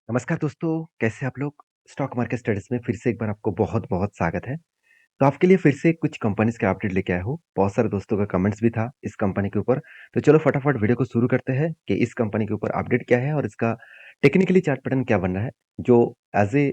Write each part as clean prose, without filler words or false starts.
नमस्कार दोस्तों, कैसे आप लोग? स्टॉक मार्केट स्टडीज़ में फिर से एक बार आपको बहुत-बहुत स्वागत है। तो आपके लिए फिर से कुछ कंपनीज़ के अपडेट लेके आया हूँ। बहुत सारे दोस्तों का कमेंट्स भी था इस कंपनी के ऊपर। तो चलो फटाफट वीडियो को शुरू करते हैं कि इस कंपनी के ऊपर अपडेट क्या है और इसका टेक्निकली चार्ट पैटर्न क्या बनना है, जो एज़ ए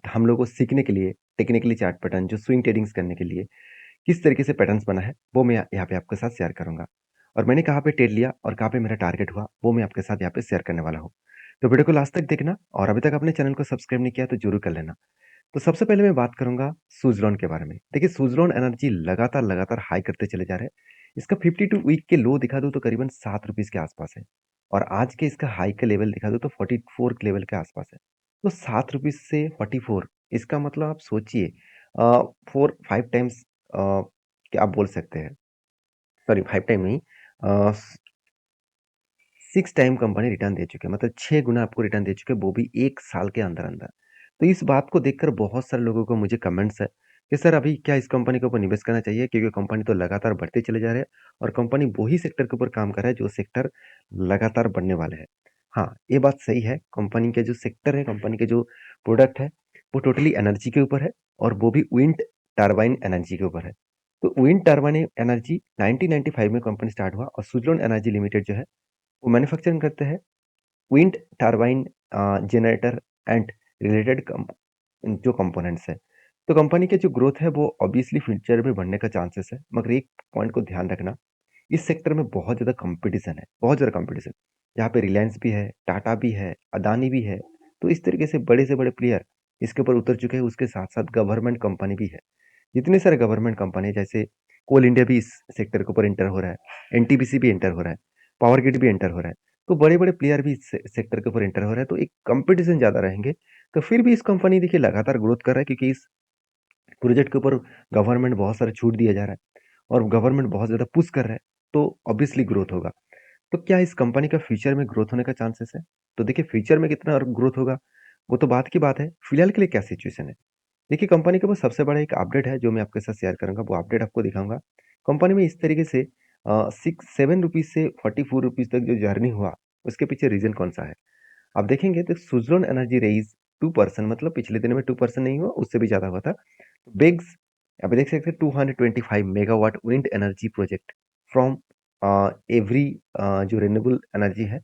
हम लोगों को सीखने के लिए टेक्निकली चार्ट पैटर्न जो स्विंग ट्रेडिंग्स करने के लिए किस तरीके से पैटर्न्स बना है, वो मैं यहाँ पे आपके साथ शेयर करूँगा। और मैंने कहाँ पे ट्रेड लिया और कहाँ पे मेरा टारगेट हुआ, वो मैं आपके साथ यहाँ पे शेयर करने वाला हूँ। तो वीडियो को लास्ट तक देखना और अभी तक आपने चैनल को सब्सक्राइब नहीं किया तो ज़रूर कर लेना। तो सबसे पहले मैं बात करूँगा सुज़लॉन के बारे में। देखिए सुज़लॉन एनर्जी लगातार हाई करते चले जा रहे हैं। इसका 52 वीक के लो दिखा दूँ तो करीबन ₹7 के आसपास है और आज के इसका हाई का लेवल दिखा दूँ तो 44 के लेवल के आसपास है। तो ₹7 से 44 इसका मतलब आप सोचिए 4-5 टाइम्स क्या आप बोल सकते हैं, सॉरी 5 टाइम नहीं, 6 टाइम कंपनी रिटर्न दे चुके हैं, मतलब 6 गुना आपको रिटर्न दे चुके हैं, वो भी 1 साल के अंदर-अंदर। तो इस बात को देखकर बहुत सारे लोगों को मुझे कमेंट्स है कि सर अभी क्या इस कंपनी के ऊपर निवेश करना चाहिए? क्योंकि कंपनी तो लगातार बढ़ते चले जा रहे हैं और कंपनी वही सेक्टर के ऊपर काम कर रहा है जो सेक्टर लगातार बढ़ने वाले हैं। हाँ, ये बात सही है, कंपनी के जो सेक्टर है, कंपनी के जो प्रोडक्ट है, वो टोटली एनर्जी के ऊपर है और वो भी विंड टरबाइन एनर्जी के ऊपर है। तो विंड टरबाइन एनर्जी 1995 में कंपनी स्टार्ट हुआ और सुज़लॉन एनर्जी लिमिटेड जो है वो मैन्युफैक्चरिंग करते हैं wind turbine generator and related जो कंपोनेंट्स है। तो कंपनी के जो ग्रोथ है वो ऑब्वियसली फ्यूचर में बढ़ने का चांसेस है, मगर एक पॉइंट को ध्यान रखना, इस सेक्टर में बहुत ज़्यादा कंपटीशन है, बहुत ज़्यादा कंपटीशन। यहाँ पे रिलायंस भी है, टाटा भी है, अदानी भी है। तो इस तरीके से बड़े प्लेयर इसके ऊपर उतर चुके हैं, उसके साथ-साथ गवर्नमेंट कंपनी भी है। जितने सारे गवर्नमेंट कंपनी है जैसे कोल इंडिया भी इस सेक्टर के ऊपर एंटर हो रहा है, एनटीपीसी भी एंटर हो रहा है, पावर ग्रिड भी एंटर हो रहा है। तो बड़े-बड़े प्लेयर भी इस सेक्टर के ऊपर एंटर हो रहा है, तो एक कॉम्पिटिशन ज़्यादा रहेंगे। तो फिर भी इस कंपनी देखिए लगातार ग्रोथ कर रहा है क्योंकि इस प्रोजेक्ट के ऊपर गवर्नमेंट बहुत सारा छूट दिया जा रहा है और गवर्नमेंट बहुत ज़्यादा पुश कर रहा है, तो ऑब्वियसली ग्रोथ होगा। तो क्या इस कंपनी का फ्यूचर में ग्रोथ होने का चांसेस है? तो देखिए फ्यूचर में कितना और ग्रोथ होगा, वो तो बात की बात है। फिलहाल के लिए क्या सिचुएशन है? देखिए कंपनी के पास सबसे बड़ा एक अपडेट है जो मैं आपके साथ शेयर करूँगा, वो अपडेट आपको दिखाऊँगा। कंपनी में इस तरीके से 7 रुपीज़ से 44 रुपीज़ तक जो जर्नी हुआ, उसके पीछे रीज़न कौन-सा है? आप देखेंगे तो सुज़लॉन एनर्जी रेज़ 2% मतलब पिछले दिन में 2% नहीं हुआ, उससे भी ज़्यादा हुआ था। बिग्स आप देख सकते हैं 225 megawatt wind energy project from every जो रिन्यूएबल एनर्जी है,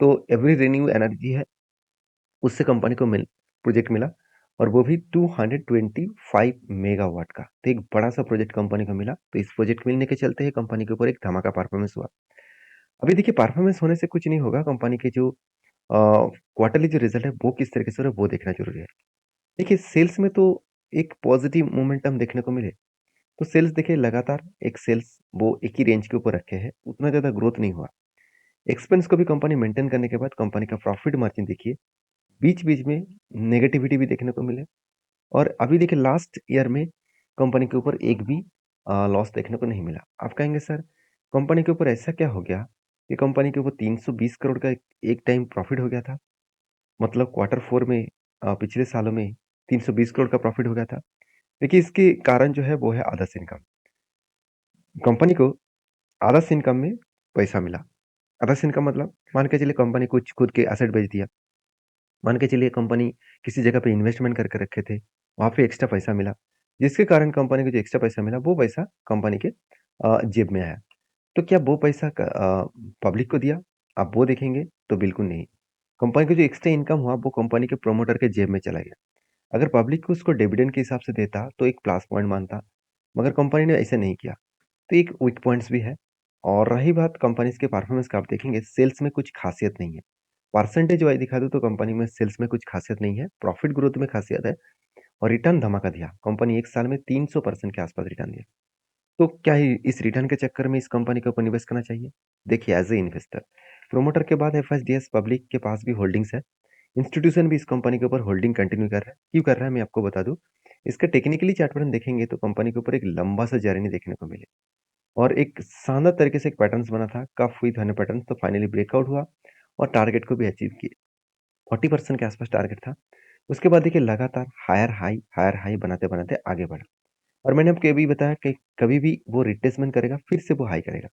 तो एवरी रिन्यू एनर्जी है उससे कंपनी को प्रोजेक्ट मिला और वो भी 225 मेगावाट का। तो एक बड़ा-सा प्रोजेक्ट कंपनी को मिला। तो इस प्रोजेक्ट मिलने के चलते ही कंपनी के ऊपर एक धमाका परफॉर्मेंस हुआ। अभी देखिए परफॉर्मेंस होने से कुछ नहीं होगा, कंपनी के जो क्वार्टरली जो रिज़ल्ट है वो किस तरीके से हो रहा है वो देखना ज़रूरी है। देखिए सेल्स में तो एक पॉजिटिव मोमेंटम देखने को मिले। तो सेल्स देखिए लगातार एक सेल्स वो एक ही रेंज के ऊपर रखे हैं, उतना ज़्यादा ग्रोथ नहीं हुआ। एक्सपेंस को भी कंपनी मेंटेन करने के बाद कंपनी का प्रॉफिट मार्जिन देखिए, बीच-बीच में नेगेटिविटी भी देखने को मिले। और अभी देखिए लास्ट ईयर में कंपनी के ऊपर एक भी लॉस देखने को नहीं मिला। आप कहेंगे सर कंपनी के ऊपर ऐसा क्या हो गया कि कंपनी के ऊपर 320 करोड़ का एक टाइम प्रॉफिट हो गया था? मतलब क्वार्टर 4 में पिछले सालों में 320 करोड़ का प्रॉफिट हो गया था। देखिए इसके कारण जो है वो है अदर्स इनकम। कंपनी को अदर्स इनकम में पैसा मिला। अदर्स इनकम मतलब मान के चलिए कंपनी कुछ खुद के एसेट बेच दिया। मान के चलिए कंपनी किसी जगह पे इन्वेस्टमेंट करके रखे थे, वहाँ पे एक्स्ट्रा पैसा मिला, जिसके कारण कंपनी को जो एक्स्ट्रा पैसा मिला, वो पैसा कंपनी के जेब में आया। तो क्या वो पैसा पब्लिक को दिया? आप वो देखेंगे तो बिल्कुल नहीं। कंपनी का जो एक्स्ट्रा इनकम हुआ, वो कंपनी के प्रमोटर के जेब में चला गया। अगर पब्लिक को उसको डिविडेंड के हिसाब से देता, तो एक प्लस पॉइंट मानता, मगर कंपनी ने ऐसा नहीं किया। तो एक वीक पॉइंट्स भी है और रही बात कंपनीज़ के परफॉर्मेंस का आप देखेंगे सेल्स में कुछ ख़ासियत नहीं है। परसेंटेज वाइज़ दिखा दूँ तो कंपनी में सेल्स में कुछ ख़ासियत नहीं है, प्रॉफिट ग्रोथ में ख़ासियत है और रिटर्न धमाका दिया। कंपनी 1 साल में 300% के आस-पास रिटर्न दिया। तो क्या ही इस रिटर्न के चक्कर में इस कंपनी के ऊपर निवेश करना चाहिए? देखिए एज़ ए इन्वेस्टर, प्रोमोटर के बाद एफएसडीएस पब्लिक के पास भी होल्डिंग्स है। इंस्टीट्यूशन भी इस कंपनी के ऊपर होल्डिंग कंटिन्यू कर रहा है। क्यों कर रहा है मैं आपको बता दूँ। इसका टेक्निकली चार्ट पैटर्न देखेंगे तो कंपनी के ऊपर एक लंबा-सा जर्नी देखने को मिले। और एक शानदार तरीके से एक पैटर्न्स बना था, कफ हुई धन्य पैटर्न तो फाइनली ब्रेकआउट हुआ और टारगेट को भी अचीव किए। 40% के आसपास टारगेट था। उसके बाद देखिए लगातार हायर हाई बनाते-बनाते आगे बढ़ा और मैंने आपको ये भी बताया कि कभी भी वो रिट्रेसमेंट करेगा, फिर से वो हाई करेगा।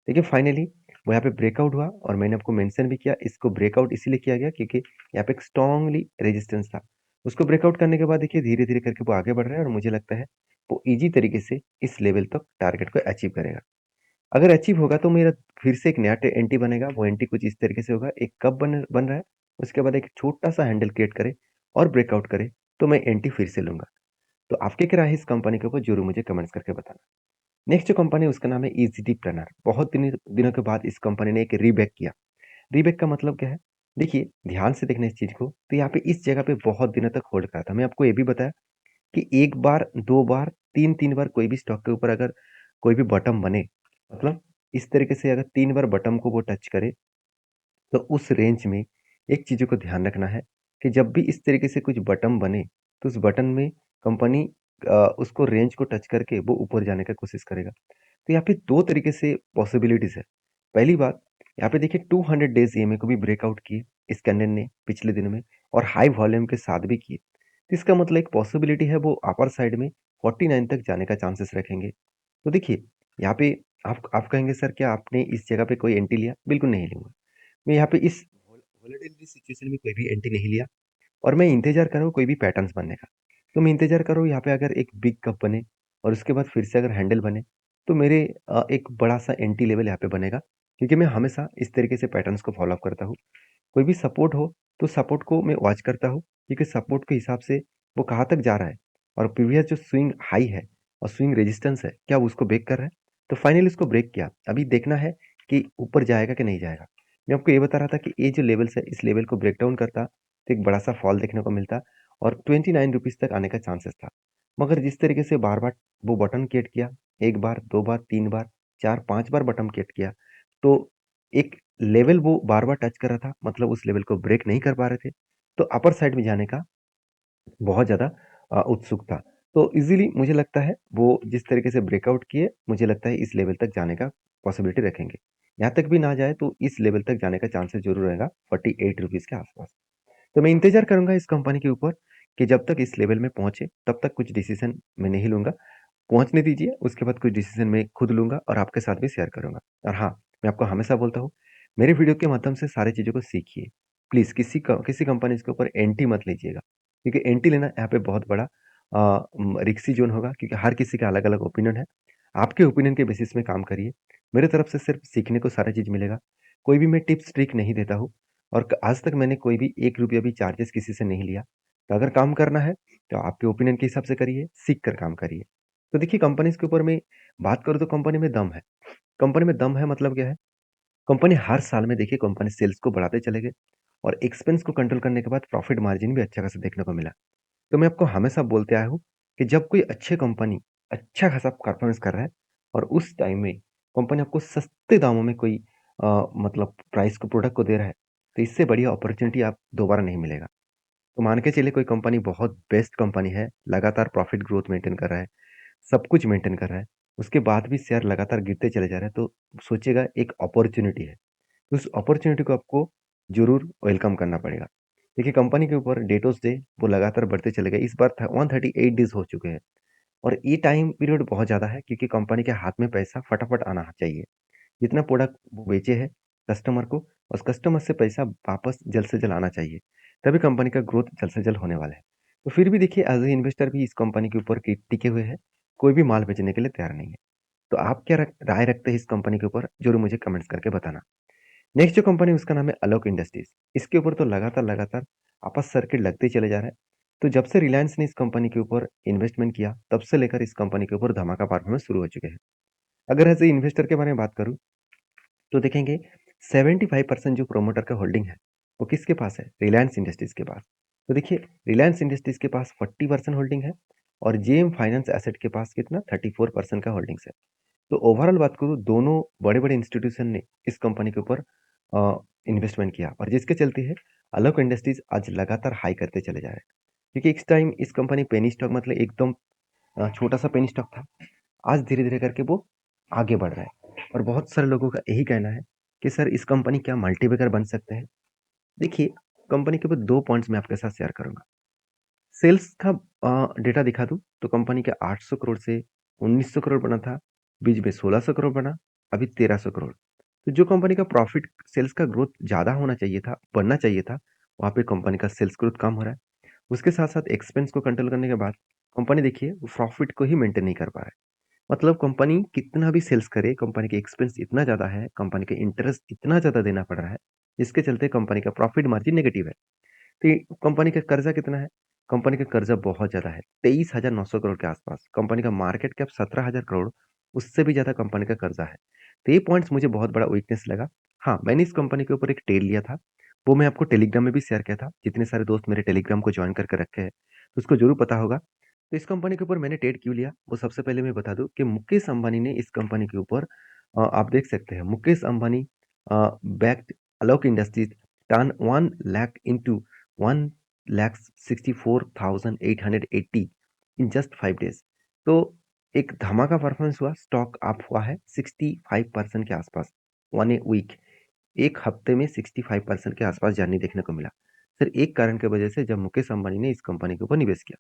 देखिए फाइनली वो यहाँ पे ब्रेकआउट हुआ और मैंने आपको मेंशन भी किया, इसको ब्रेकआउट इसीलिए किया गया क्योंकि यहाँ पे एक स्ट्रांगली रेजिस्टेंस था। उसको ब्रेकआउट करने के बाद देखिए धीरे-धीरे करके वो आगे बढ़ रहा है और मुझे लगता है वो ईज़ी तरीके से इस लेवल तक टारगेट को अचीव करेगा। अगर अचीव होगा तो मेरा फिर से एक नया एंट्री बनेगा, वो एंट्री कुछ इस तरीके से होगा, एक कप बन रहा है, उसके बाद एक छोटा-सा हैंडल क्रिएट करे और ब्रेकआउट करे, तो मैं एंट्री फिर से लूँगा। तो आपकी क्या राय है इस कंपनी के ऊपर ज़रूर मुझे कमेंट्स करके बताना। नेक्स्ट जो कंपनी है उसका नाम है ईज़ीटी प्लानर। बहुत दिनों के बाद इस कंपनी ने एक रीबैक किया। रीबैक का मतलब क्या है? देखिए, ध्यान से देखना इस चीज़ को, तो यहाँ पे इस जगह पे बहुत दिनों तक होल्ड करा था। मैं आपको ये भी बताया कि 1 बार, 2 बार, 3-3 बार कोई भी स्टॉक के ऊपर अगर कोई भी बॉटम बने, मतलब इस तरीके से अगर 3 बार बॉटम को वो टच करे, तो उस रेंज में एक चीज़ों को ध्यान रखना है कि जब भी इस तरीके से कुछ बटन बने, तो उस बटन में कंपनी उसको रेंज को टच करके वो ऊपर जाने का कोशिश करेगा। तो यहाँ पे 2 तरीके से पॉसिबिलिटीज़ है। पहली बात, यहाँ पे देखिए 200 डेज़ ईएमए को भी ब्रेकआउट किए इस कैंडल ने पिछले दिनों में और हाई वॉल्यूम के साथ भी किए। तो इसका मतलब एक पॉसिबिलिटी है वो अपर साइड में 49 तक जाने का चांसेस रखेंगे। तो देखिए, यहाँ पे आप कहेंगे सर क्या आपने इस जगह पे कोई एंट्री लिया? बिल्कुल नहीं लूँगा। मैं यहाँ पे इस वोलेटिलिटी सिचुएशन में कोई भी एंट्री नहीं लिया और मैं इंतज़ार कर रहा हूँ कोई भी पैटर्न्स बनने का। तो मैं इंतज़ार कर रहा हूँ यहाँ पे अगर एक बिग कप बने और उसके बाद फिर से अगर हैंडल बने, तो मेरे एक बड़ा-सा एंट्री लेवल यहाँ पे बनेगा क्योंकि मैं हमेशा इस तरीके से पैटर्न्स को फ़ॉलो अप करता हूँ। कोई भी सपोर्ट हो, तो सपोर्ट को मैं वॉच करता हूँ क्योंकि सपोर्ट के हिसाब से वो कहाँ तक जा रहा है और प्रीवियस जो स्विंग हाई है और स्विंग रेजिस्टेंस है, क्या वो उसको ब्रेक कर रहा है? तो फाइनली उसको ब्रेक किया। अभी देखना है कि ऊपर जाएगा कि नहीं जाएगा। मैं आपको ये बता रहा था कि ये जो लेवल्स है, इस लेवल को ब्रेक डाउन करता, तो एक बड़ा-सा फॉल देखने को मिलता और ₹29 तक आने का चांसेस था। मगर जिस तरीके से बार-बार वो बटन क्रिएट किया, 1 बार, 2 बार, 3 बार, 4, 5 बार बटन क्रिएट किया, तो एक लेवल वो बार-बार टच कर रहा था, मतलब उस लेवल को ब्रेक नहीं कर पा रहे थे, तो अपर साइड में जाने का बहुत ज़्यादा उत्सुक था। तो ईज़िली मुझे लगता है वो जिस तरीके से ब्रेकआउट किए, मुझे लगता है इस लेवल तक जाने का पॉसिबिलिटी रखेंगे। यहाँ तक भी ना जाए तो इस लेवल तक जाने का चांसेस ज़रूर रहेगा, ₹48 के आस-पास। तो मैं इंतज़ार करूँगा इस कंपनी के ऊपर कि जब तक इस लेवल में पहुँचे, तब तक कुछ डिसीज़न मैं नहीं लूँगा। पहुँचने दीजिए, उसके बाद कुछ डिसीज़न मैं खुद लूँगा और आपके साथ भी शेयर करूँगा। और हाँ, मैं आपको हमेशा बोलता हूँ, मेरे वीडियो के माध्यम से सारी चीज़ों को सीखिए। प्लीज़ किसी कंपनी के ऊपर एंटी मत लीजिएगा, क्योंकि एंटी लेना यहाँ पे बहुत बड़ा रिस्की ज़ोन होगा क्योंकि हर किसी का अलग-अलग ओपिनियन है। आपके ओपिनियन के बेसिस में काम करिए। मेरे तरफ से सिर्फ़ सीखने को सारा चीज़ मिलेगा। कोई भी मैं टिप्स ट्रिक नहीं देता हूँ और क आज तक मैंने कोई भी ₹1 भी चार्जेज़ किसी से नहीं लिया। तो अगर काम करना है, तो आपके ओपिनियन के हिसाब से करिए, सीख कर काम करिए। तो देखिए कंपनीज़ के ऊपर मैं बात करूँ तो कंपनी में दम है। कंपनी में दम है मतलब क्या है? कंपनी हर साल में देखिए कंपनी सेल्स को बढ़ाते चले गए और एक्सपेंस को कंट्रोल करने के बाद प्रॉफिट मार्जिन भी अच्छा खासा देखने को मिला। तो मैं आपको हमेशा बोलते आया हूँ कि जब कोई अच्छी कंपनी अच्छा खासा परफॉर्मेंस कर रहा है और उस टाइम में कंपनी आपको सस्ते दामों में कोई मतलब प्राइस को प्रोडक्ट को दे रहा है, तो इससे बढ़िया अपॉर्च्युनिटी आप दोबारा नहीं मिलेगा। तो मान के चलिए कोई कंपनी बहुत बेस्ट कंपनी है, लगातार प्रॉफिट ग्रोथ मेंटेन कर रहा है, सब कुछ मेंटेन कर रहा है, उसके बाद भी शेयर लगातार गिरते चले जा रहे हैं, तो सोचिएगा एक अपॉर्च्युनिटी है। तो उस अपॉर्च्युनिटी को आपको ज़रूर वेलकम करना पड़ेगा। देखिए कंपनी के ऊपर डेटोज़ डे वो लगातार बढ़ते चले गए, इस बार था 138 डेज़ हो चुके हैं और ये टाइम पीरियड बहुत ज़्यादा है क्योंकि कंपनी के हाथ में पैसा फटाफट आना चाहिए। जितना प्रोडक्ट वो बेचे हैं कस्टमर को, उस कस्टमर से पैसा वापस जल्द से जल्द आना चाहिए। तभी कंपनी का ग्रोथ जल्द से जल्द होने वाला है। तो फिर भी देखिए एज़ ए इन्वेस्टर भी इस कंपनी के ऊपर टिके हुए हैं, कोई भी माल बेचने के लिए तैयार नहीं है। तो आप क्या राय रखते हैं इस कंपनी के ऊपर? ज़रूर मुझे कमेंट्स करके बताना। नेक्स्ट जो कंपनी है उसका नाम है अलोक इंडस्ट्रीज़। इसके ऊपर तो लगातार आपस सर्किट लगते ही चले जा रहा है। तो जब से रिलायंस ने इस कंपनी के ऊपर इन्वेस्टमेंट किया, तब से लेकर इस कंपनी के ऊपर धमाका परफॉर्मेंस शुरू हो चुके हैं। अगर एज़ ए इन्वेस्टर के बारे में बात करूँ तो देखेंगे 75% जो प्रोमोटर का होल्डिंग है, वो किसके पास है? रिलायंस इंडस्ट्रीज़ के पास। तो देखिए रिलायंस इंडस्ट्रीज़ के पास 40% होल्डिंग है और जेएम फाइनेंस एसेट के पास कितना 34% का होल्डिंग्स है। तो ओवरऑल बात करूँ दोनों बड़े-बड़े इंस्टीट्यूशन ने इस कंपनी के ऊपर अ, इन्वेस्टमेंट किया और जिसके चलते है अलोक इंडस्ट्रीज़ आज लगातार हाई करते चले जा रहे हैं। क्योंकि इस टाइम इस कंपनी पेनी स्टॉक मतलब एकदम छोटा-सा पेनी स्टॉक था। आज धीरे-धीरे करके वो आगे बढ़ रहा है और बहुत सारे लोगों का यही कहना है कि सर इस कंपनी क्या मल्टीबैगर बन सकते हैं? देखिए, कंपनी के ऊपर 2 पॉइंट्स मैं आपके साथ शेयर करूँगा। सेल्स का डेटा दिखा दूँ तो कंपनी के 800 करोड़ से 1900 करोड़ बना था, बीच में 1600 करोड़ बना, अभी 1300 करोड़। तो जो कंपनी का प्रॉफिट सेल्स का ग्रोथ ज़्यादा होना चाहिए था, बढ़ना चाहिए था, वहाँ पे कंपनी का सेल्स ग्रोथ कम हो रहा है। उसके साथ-साथ एक्सपेंस को कंट्रोल करने के बाद कंपनी देखिए वो प्रॉफिट को ही मेंटेन नहीं कर पा रहा है। मतलब कंपनी कितना भी सेल्स करे, कंपनी के एक्सपेंस इतना ज़्यादा है, कंपनी के इंटरेस्ट इतना ज़्यादा देना पड़ रहा है, जिसके चलते कंपनी का प्रॉफिट मार्जिन नेगेटिव है। तो ये कंपनी का कर्जा कितना है? कंपनी का कर्जा बहुत ज़्यादा है, 23,900 करोड़ के आसपास। कंपनी का मार्केट कैप 17,000 करोड़, उससे भी ज़्यादा कंपनी का कर्जा है। तो ये पॉइंट्स मुझे बहुत बड़ा वीकनेस लगा। हाँ, मैंने इस कंपनी के ऊपर एक टेल लिया था, वो मैं आपको टेलीग्राम में भी शेयर किया था। जितने सारे दोस्त मेरे टेलीग्राम को जॉइन करके रखे हैं, तो उसको ज़रूर पता होगा। तो इस कंपनी के ऊपर मैंने टेड क्यों लिया? वो सबसे पहले मैं बता दूँ कि मुकेश अंबानी ने इस कंपनी के ऊपर आप देख सकते हैं Mukesh Ambani backed Alok Industries turn 1 lakh into 1,64,880 in just 5 days. तो एक धमाका परफॉर्मेंस हुआ, स्टॉक अप हुआ है 65% के आसपास, 1 ए वीक। एक हफ्ते में 65% के आसपास जर्नी देखने को मिला। सिर्फ एक कारण की वजह से, जब मुकेश अंबानी ने इस कंपनी के ऊपर निवेश किया।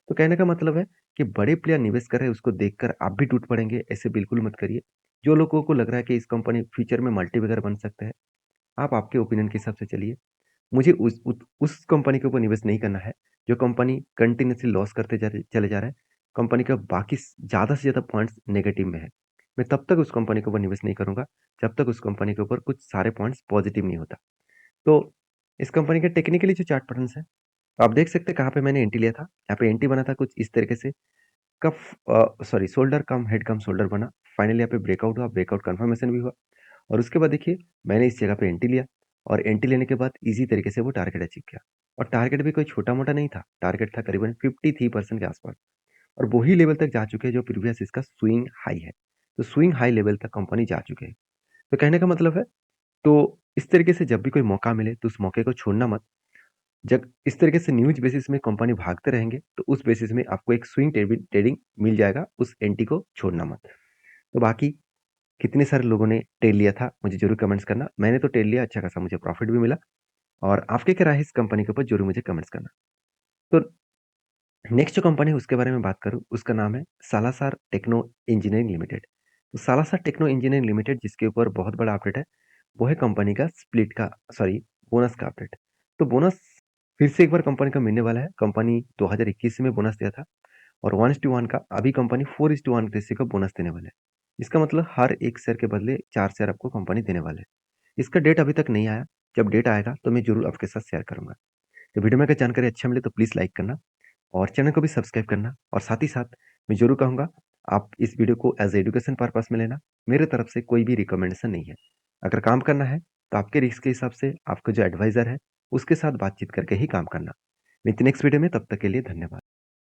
तो कहने का मतलब है कि बड़े प्लेयर निवेश कर रहे हैं, उसको देखकर आप भी टूट पड़ेंगे, ऐसे बिल्कुल मत करिए। जो लोगों को लग रहा है कि इस कंपनी फ्यूचर में मल्टीबैगर बन सकते हैं, आप आपके ओपिनियन के हिसाब से चलिए। मुझे उस कंपनी के ऊपर निवेश नहीं करना है, जो कंपनी कंटिन्यूअसली लॉस करते चले जा रहा है। कंपनी का बाकी ज़्यादा से ज़्यादा पॉइंट्स नेगेटिव में है। मैं तब तक उस कंपनी के ऊपर निवेश नहीं करूँगा, जब तक उस कंपनी के ऊपर कुछ सारे पॉइंट्स पॉजिटिव नहीं होता। तो इस कंपनी के टेक्निकली जो चार्ट पैटर्न्स हैं, आप देख सकते हैं कहाँ पे मैंने एंट्री लिया था। यहाँ पे एंट्री बना था कुछ इस तरीके से, शोल्डर कम हेड कम शोल्डर बना। फाइनली यहाँ पे ब्रेकआउट हुआ, ब्रेकआउट कंफर्मेशन भी हुआ। और उसके बाद देखिए मैंने इस जगह पे एंट्री लिया, और एंट्री लेने के बाद इजी तरीके से वो टारगेट अचीव किया। और टारगेट भी कोई छोटा-मोटा नहीं था, टारगेट था करीबन 53% के आसपास, और वही लेवल तक जा चुके हैं जो प्रीवियस इसका स्विंग हाई है। तो स्विंग हाई लेवल तक कंपनी जा चुके हैं। तो कहने का मतलब है, तो इस तरीके से जब भी कोई मौका मिले तो उस मौके को छोड़ना मत। जब इस तरीके से न्यूज़ बेसिस में कंपनी भागते रहेंगे, तो उस बेसिस में आपको एक स्विंग ट्रेडिंग मिल जाएगा, उस एंट्री को छोड़ना मत। तो बाकी कितने सारे लोगों ने टेल लिया था, मुझे ज़रूर कमेंट्स करना। मैंने तो टेल लिया, अच्छा खासा मुझे प्रॉफ़िट भी मिला। और आपकी क्या राय है इस कंपनी के ऊपर, ज़रूर मुझे कमेंट्स करना। तो नेक्स्ट जो कंपनी है उसके बारे में बात करूँ, उसका नाम है सालासर टेक्नो इंजीनियरिंग लिमिटेड। तो सालासर टेक्नो इंजीनियरिंग लिमिटेड जिसके ऊपर बहुत बड़ा अपडेट है, वो है कंपनी का स्प्लिट का, सॉरी, बोनस का अपडेट। तो बोनस फिर से एक बार कंपनी को मिलने वाला है। कंपनी 2021 में बोनस दिया था, और 1:1 का अभी कंपनी 4:1 रेशियो का बोनस देने वाला है। इसका मतलब हर एक शेयर के बदले 4 शेयर आपको कंपनी देने वाले है। इसका डेट अभी तक नहीं आया, जब डेट आएगा तो मैं ज़रूर आपके साथ शेयर करूँगा। तो वीडियो में अगर जानकारी अच्छा मिले तो प्लीज़ लाइक करना, और चैनल को भी सब्सक्राइब करना, और साथ ही साथ मैं ज़रूर कहूँगा आप इस वीडियो को एज़ एजुकेशन पर्पज़ में लेना। मेरे तरफ से कोई भी रिकमेंडेशन नहीं है। अगर काम करना है तो आपके रिस्क के हिसाब से आपका जो एडवाइज़र है उसके साथ बातचीत करके ही काम करना। मिलते हैं नेक्स्ट वीडियो में, तब तक के लिए धन्यवाद।